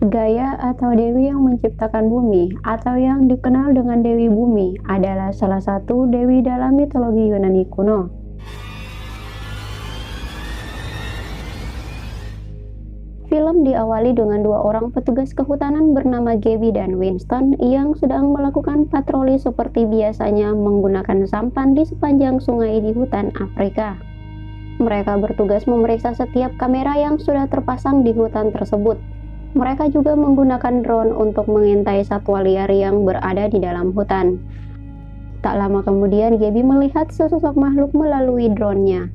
Gaia atau Dewi yang menciptakan bumi atau yang dikenal dengan Dewi Bumi adalah salah satu dewi dalam mitologi Yunani kuno. Film diawali dengan dua orang petugas kehutanan bernama Gaby dan Winston yang sedang melakukan patroli seperti biasanya menggunakan sampan di sepanjang sungai di hutan Afrika. Mereka bertugas memeriksa setiap kamera yang sudah terpasang di hutan tersebut. Mereka juga menggunakan drone untuk mengintai satwa liar yang berada di dalam hutan. Tak lama kemudian, Gaby melihat sesosok makhluk melalui drone-nya.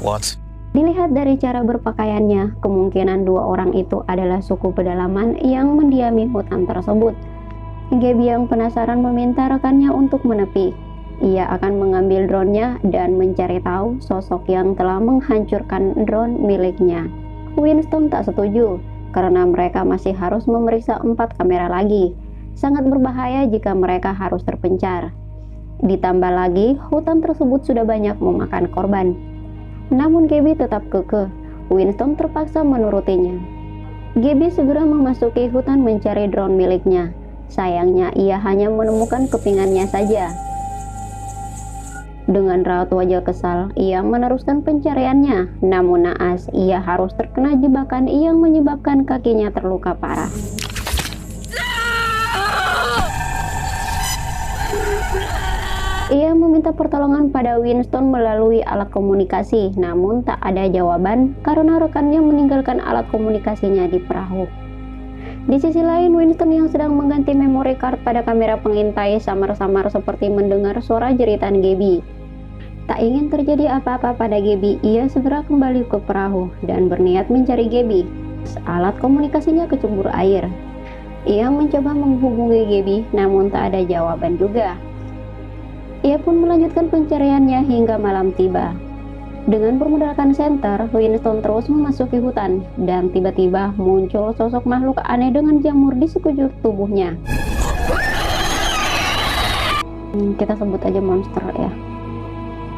What? Dilihat dari cara berpakaiannya, kemungkinan dua orang itu adalah suku pedalaman yang mendiami hutan tersebut. Gaby yang penasaran meminta rekannya untuk menepi. Ia akan mengambil drone-nya dan mencari tahu sosok yang telah menghancurkan drone miliknya. Winston tak setuju, karena mereka masih harus memeriksa 4 kamera lagi. Sangat berbahaya jika mereka harus terpencar. Ditambah lagi, hutan tersebut sudah banyak memakan korban. Namun Gaby tetap kekeh. Winston terpaksa menurutinya. Gaby segera memasuki hutan mencari drone miliknya. Sayangnya ia hanya menemukan kepingannya saja. Dengan raut wajah kesal, ia meneruskan pencariannya. Namun naas, ia harus terkena jebakan yang menyebabkan kakinya terluka parah. Ia meminta pertolongan pada Winston melalui alat komunikasi, namun tak ada jawaban karena rekannya meninggalkan alat komunikasinya di perahu. Di sisi lain, Winston yang sedang mengganti memory card pada kamera pengintai samar-samar seperti mendengar suara jeritan Gaby. Tak ingin terjadi apa-apa pada Gaby, ia segera kembali ke perahu dan berniat mencari Gaby. Alat komunikasinya kecebur air. Ia mencoba menghubungi Gaby, namun tak ada jawaban juga. Ia pun melanjutkan pencariannya hingga malam tiba. Dengan bermodalkan senter, Winston terus memasuki hutan, dan tiba-tiba muncul sosok makhluk aneh dengan jamur di sekujur tubuhnya. Kita sebut aja monster ya.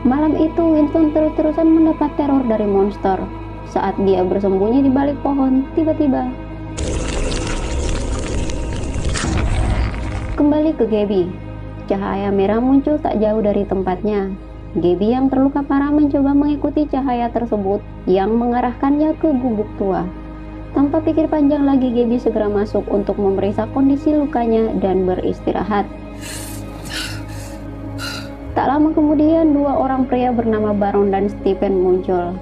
Malam itu, Winston terus-terusan mendapat teror dari monster. Saat dia bersembunyi di balik pohon, tiba-tiba kembali ke Gaby. Cahaya merah muncul tak jauh dari tempatnya. Gaby yang terluka parah mencoba mengikuti cahaya tersebut yang mengarahkannya ke gubuk tua. Tanpa pikir panjang lagi, Gaby segera masuk untuk memeriksa kondisi lukanya dan beristirahat. Tak lama kemudian, dua orang pria bernama Baron dan Stephen muncul.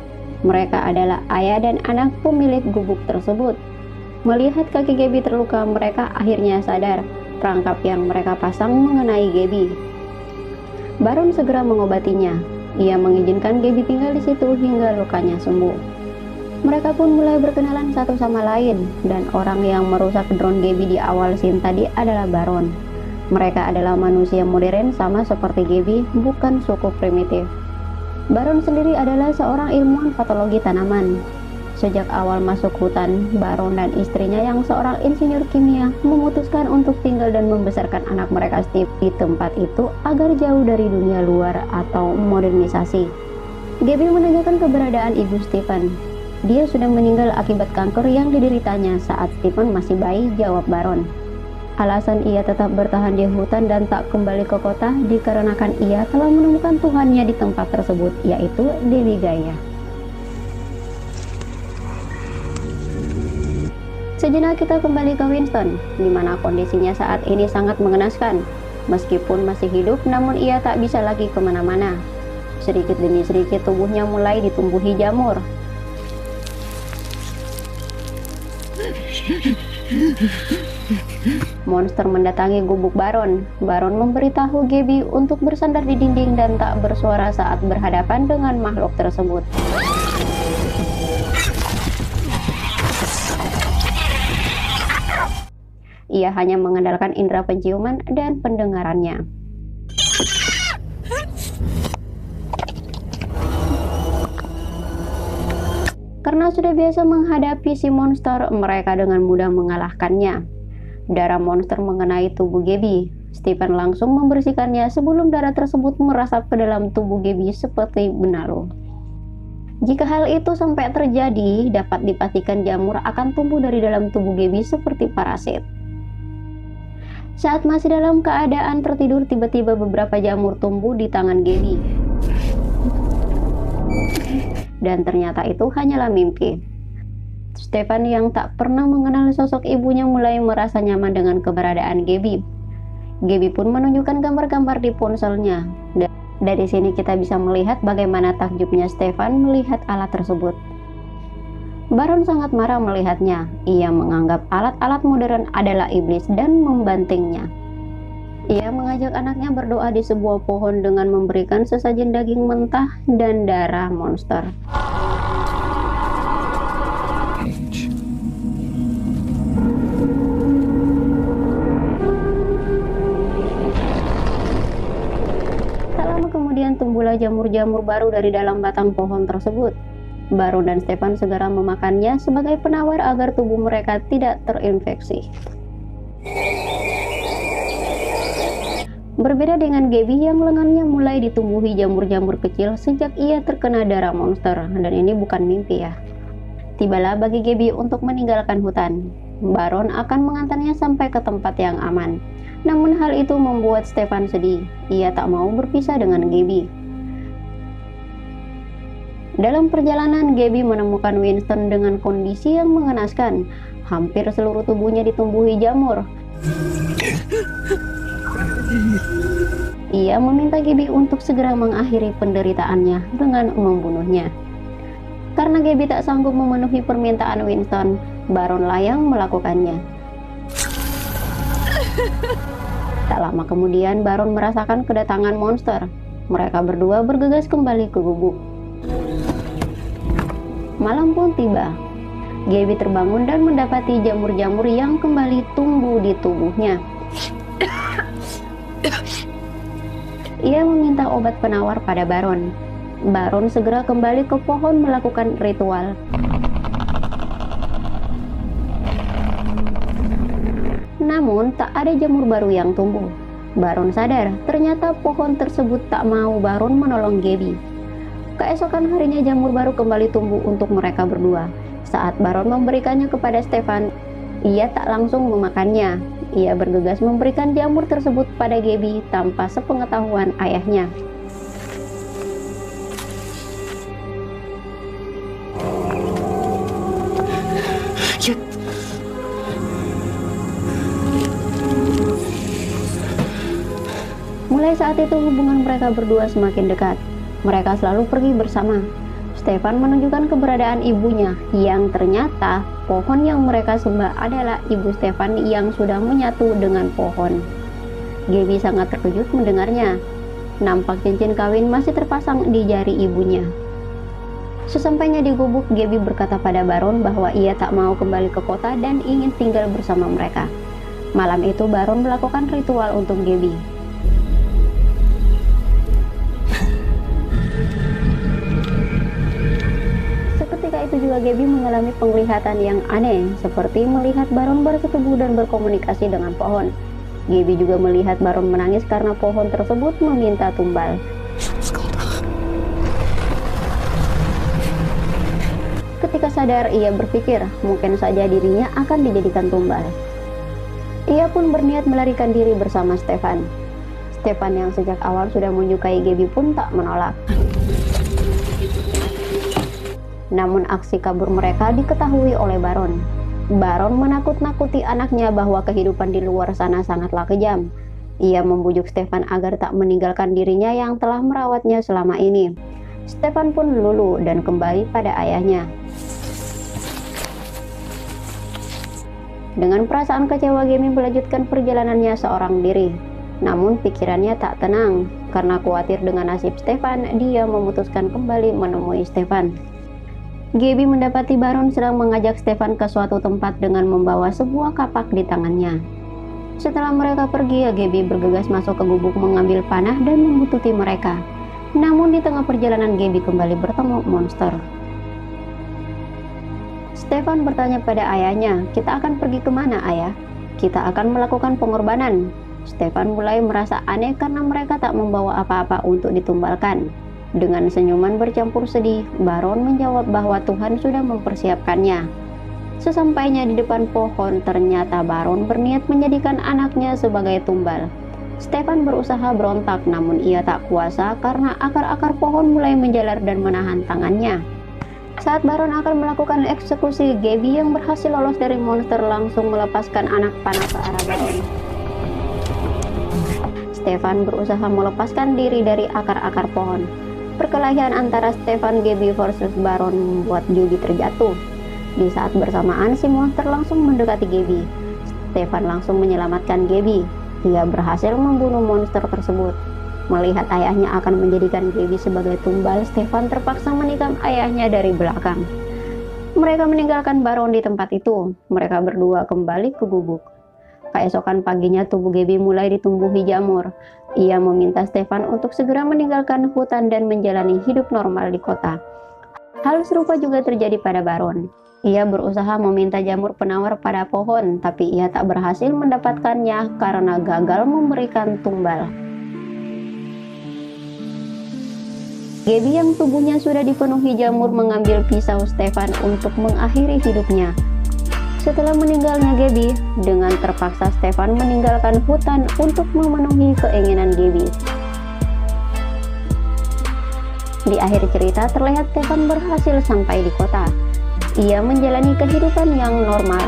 Mereka adalah ayah dan anak pemilik gubuk tersebut. Melihat kaki Gaby terluka, mereka akhirnya sadar perangkap yang mereka pasang mengenai Gaby. Baron segera mengobatinya. Ia mengizinkan Gaby tinggal di situ hingga lukanya sembuh. Mereka pun mulai berkenalan satu sama lain, dan orang yang merusak drone Gaby di awal scene tadi adalah Baron. Mereka adalah manusia modern sama seperti Gaby, bukan suku primitif. Baron sendiri adalah seorang ilmuwan patologi tanaman. Sejak awal masuk hutan, Baron dan istrinya yang seorang insinyur kimia memutuskan untuk tinggal dan membesarkan anak mereka Steve di tempat itu agar jauh dari dunia luar atau modernisasi. Gaby menanyakan keberadaan ibu Stephen. Dia sudah meninggal akibat kanker yang dideritanya saat Stephen masih bayi, jawab Baron. Alasan ia tetap bertahan di hutan dan tak kembali ke kota dikarenakan ia telah menemukan Tuhannya di tempat tersebut, yaitu Dewi Gaia. Sejenak kita kembali ke Winston, di mana kondisinya saat ini sangat mengenaskan. Meskipun masih hidup, namun ia tak bisa lagi kemana-mana. Sedikit demi sedikit tubuhnya mulai ditumbuhi jamur. Monster mendatangi gubuk Baron. Baron memberitahu Gaby untuk bersandar di dinding dan tak bersuara saat berhadapan dengan makhluk tersebut. Ia hanya mengandalkan indera penciuman dan pendengarannya. Karena sudah biasa menghadapi si monster, mereka dengan mudah mengalahkannya. Darah monster mengenai tubuh Gaby. Stephen langsung membersihkannya sebelum darah tersebut merasap ke dalam tubuh Gaby seperti benalu. Jika hal itu sampai terjadi, dapat dipastikan jamur akan tumbuh dari dalam tubuh Gabby seperti parasit. Saat masih dalam keadaan tertidur, tiba-tiba beberapa jamur tumbuh di tangan Gabby. Dan ternyata itu hanyalah mimpi. Stefan yang tak pernah mengenal sosok ibunya mulai merasa nyaman dengan keberadaan Gabby. Gabby pun menunjukkan gambar-gambar di ponselnya. Dari sini kita bisa melihat bagaimana takjubnya Stefan melihat alat tersebut. Baron sangat marah melihatnya. Ia menganggap alat-alat modern adalah iblis dan membantingnya. Ia mengajak anaknya berdoa di sebuah pohon dengan memberikan sesajen daging mentah dan darah monster. Kemudian tumbuhlah jamur-jamur baru dari dalam batang pohon tersebut. Baron dan Stefan segera memakannya sebagai penawar agar tubuh mereka tidak terinfeksi. Berbeda dengan Gabby yang lengannya mulai ditumbuhi jamur-jamur kecil sejak ia terkena darah monster, dan ini bukan mimpi ya. Tibalah bagi Gabby untuk meninggalkan hutan. Baron akan mengantarnya sampai ke tempat yang aman. Namun hal itu membuat Stefan sedih. Ia tak mau berpisah dengan Gabby. Dalam perjalanan, Gabby menemukan Winston dengan kondisi yang mengenaskan. Hampir seluruh tubuhnya ditumbuhi jamur. Ia meminta Gabby untuk segera mengakhiri penderitaannya dengan membunuhnya. Karena Gabby tak sanggup memenuhi permintaan Winston, Baronlah yang melakukannya. Tak lama kemudian, Baron merasakan kedatangan monster. Mereka berdua bergegas kembali ke gubuk. Malam pun tiba. Gabby terbangun dan mendapati jamur-jamur yang kembali tumbuh di tubuhnya. Ia meminta obat penawar pada Baron. Baron segera kembali ke pohon melakukan ritual. Namun, tak ada jamur baru yang tumbuh. Baron sadar, ternyata pohon tersebut tak mau Baron menolong Gabby. Keesokan harinya jamur baru kembali tumbuh untuk mereka berdua. Saat Baron memberikannya kepada Stefan, ia tak langsung memakannya. Ia bergegas memberikan jamur tersebut pada Gabby tanpa sepengetahuan ayahnya. Mulai saat itu hubungan mereka berdua semakin dekat. Mereka selalu pergi bersama. Stefan menunjukkan keberadaan ibunya, yang ternyata pohon yang mereka sembah adalah ibu Stefan yang sudah menyatu dengan pohon. Gabby sangat terkejut mendengarnya. Nampak cincin kawin masih terpasang di jari ibunya. Sesampainya di gubuk, Gabby berkata pada Baron bahwa ia tak mau kembali ke kota dan ingin tinggal bersama mereka. Malam itu Baron melakukan ritual untuk Gabby. Itu juga Gabby mengalami penglihatan yang aneh, seperti melihat Baron bersetubuh dan berkomunikasi dengan pohon. Gabby juga melihat Baron menangis karena pohon tersebut meminta tumbal. Ketika sadar, ia berpikir mungkin saja dirinya akan dijadikan tumbal. Ia pun berniat melarikan diri bersama Stefan. Stefan yang sejak awal sudah menyukai Gabby pun tak menolak. Namun aksi kabur mereka diketahui oleh Baron. Baron menakut-nakuti anaknya bahwa kehidupan di luar sana sangatlah kejam. Ia membujuk Stefan agar tak meninggalkan dirinya yang telah merawatnya selama ini. Stefan pun luluh dan kembali pada ayahnya. Dengan perasaan kecewa, Gabby melanjutkan perjalanannya seorang diri. Namun pikirannya tak tenang. Karena khawatir dengan nasib Stefan, dia memutuskan kembali menemui Stefan. Gabby mendapati Baron sedang mengajak Stefan ke suatu tempat dengan membawa sebuah kapak di tangannya. Setelah mereka pergi, Gabby bergegas masuk ke gubuk mengambil panah dan membuntuti mereka. Namun di tengah perjalanan Gabby kembali bertemu monster. Stefan bertanya pada ayahnya, "Kita akan pergi kemana, ayah?" "Kita akan melakukan pengorbanan." Stefan mulai merasa aneh karena mereka tak membawa apa-apa untuk ditumbalkan. Dengan senyuman bercampur sedih, Baron menjawab bahwa Tuhan sudah mempersiapkannya. Sesampainya di depan pohon, ternyata Baron berniat menjadikan anaknya sebagai tumbal. Stefan berusaha berontak, namun ia tak kuasa karena akar-akar pohon mulai menjalar dan menahan tangannya. Saat Baron akan melakukan eksekusi, Gaby yang berhasil lolos dari monster langsung melepaskan anak panah ke arah Baron. Stefan berusaha melepaskan diri dari akar-akar pohon. Perkelahian antara Stefan, Gaby versus Baron membuat Gaby terjatuh. Di saat bersamaan, si monster langsung mendekati Gaby. Stefan langsung menyelamatkan Gaby. Ia berhasil membunuh monster tersebut. Melihat ayahnya akan menjadikan Gaby sebagai tumbal, Stefan terpaksa menikam ayahnya dari belakang. Mereka meninggalkan Baron di tempat itu. Mereka berdua kembali ke gubuk. Keesokan paginya tubuh Gaby mulai ditumbuhi jamur. Ia meminta Stefan untuk segera meninggalkan hutan dan menjalani hidup normal di kota. Hal serupa juga terjadi pada Baron. Ia berusaha meminta jamur penawar pada pohon, tapi ia tak berhasil mendapatkannya karena gagal memberikan tumbal. Gaby yang tubuhnya sudah dipenuhi jamur mengambil pisau Stefan untuk mengakhiri hidupnya. Setelah meninggalnya Gaby, dengan terpaksa Stefan meninggalkan hutan untuk memenuhi keinginan Gaby. Di akhir cerita terlihat Stefan berhasil sampai di kota. Ia menjalani kehidupan yang normal